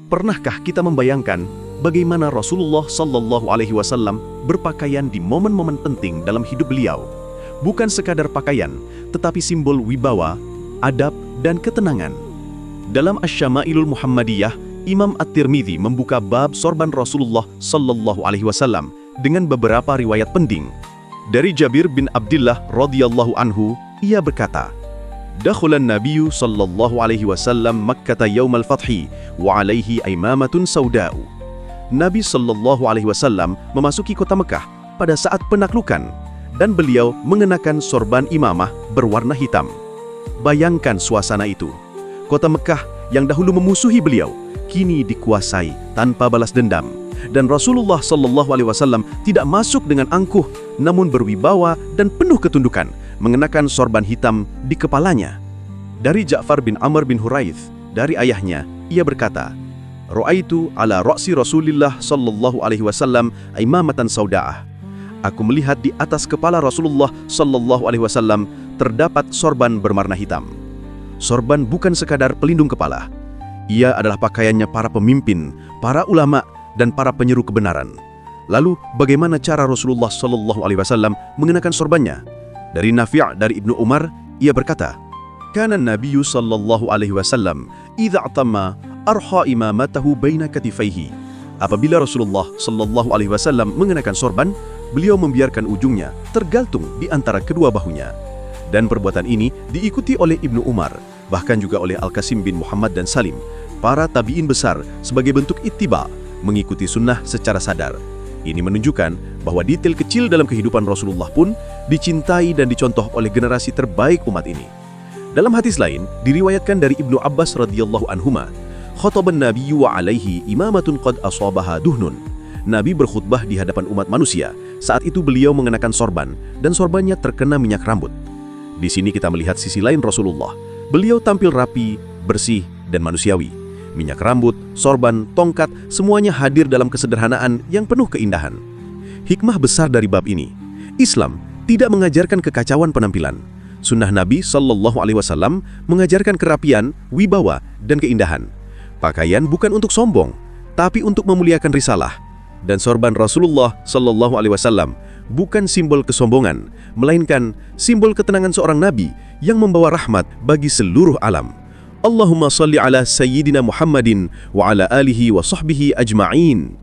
Pernahkah kita membayangkan bagaimana Rasulullah Sallallahu Alaihi Wasallam berpakaian di momen-momen penting dalam hidup beliau? Bukan sekadar pakaian, tetapi simbol wibawa, adab, dan ketenangan. Dalam Asy-Syama'ilul Muhammadiyah, Imam At-Tirmidzi membuka bab sorban Rasulullah Sallallahu Alaihi Wasallam dengan beberapa riwayat penting. Dari Jabir bin Abdullah radhiyallahu anhu, ia berkata, Dakhulan Nabiyyu sallallahu alaihi wasallam Makkah yaumal fathi wa alaihi aimamatun sauda'u. Nabi sallallahu alaihi wasallam memasuki kota Mekah pada saat penaklukan dan beliau mengenakan sorban imamah berwarna hitam. Bayangkan suasana itu. Kota Mekah yang dahulu memusuhi beliau kini dikuasai tanpa balas dendam, dan Rasulullah sallallahu alaihi wasallam tidak masuk dengan angkuh namun berwibawa dan penuh ketundukan, mengenakan sorban hitam di kepalanya. Dari Ja'far bin Amr bin Huraith, dari ayahnya, ia berkata, Ra'aitu ala ra'si Rasulillah sallallahu alaihi wasallam aimamatan sauda'ah. Aku melihat di atas kepala Rasulullah sallallahu alaihi wasallam terdapat sorban berwarna hitam. Sorban bukan sekadar pelindung kepala. Ia adalah pakaiannya para pemimpin, para ulama, dan para penyeru kebenaran. Lalu, bagaimana cara Rasulullah sallallahu alaihi wasallam mengenakan sorbannya? Dari Nafi' dari Ibnu Umar, ia berkata, Kana Nabiyyu sallallahu alaihi wasallam idza atamma arha imamatahu baina katifaihi. Apabila Rasulullah sallallahu alaihi wasallam mengenakan sorban, beliau membiarkan ujungnya tergantung di antara kedua bahunya. Dan perbuatan ini diikuti oleh Ibnu Umar, bahkan juga oleh Al-Qasim bin Muhammad dan Salim, para tabi'in besar, sebagai bentuk ittiba, mengikuti sunnah secara sadar. Ini menunjukkan bahwa detail kecil dalam kehidupan Rasulullah pun dicintai dan dicontoh oleh generasi terbaik umat ini. Dalam hadis lain, diriwayatkan dari Ibnu Abbas radhiyallahu anhuma, khataban nabiyyu wa alaihi imamatun qad asabaha duhnun. Nabi berkhutbah di hadapan umat manusia. Saat itu beliau mengenakan sorban dan sorbannya terkena minyak rambut. Di sini kita melihat sisi lain Rasulullah. Beliau tampil rapi, bersih, dan manusiawi. Minyak rambut, sorban, tongkat, semuanya hadir dalam kesederhanaan yang penuh keindahan. Hikmah besar dari bab ini, Islam tidak mengajarkan kekacauan penampilan. Sunnah Nabi sallallahu alaihi wasallam mengajarkan kerapian, wibawa, dan keindahan. Pakaian bukan untuk sombong, tapi untuk memuliakan risalah. Dan sorban Rasulullah sallallahu alaihi wasallam bukan simbol kesombongan, melainkan simbol ketenangan seorang nabi yang membawa rahmat bagi seluruh alam. Allahumma salli ala Sayyidina Muhammadin wa ala alihi wa sahbihi ajma'in.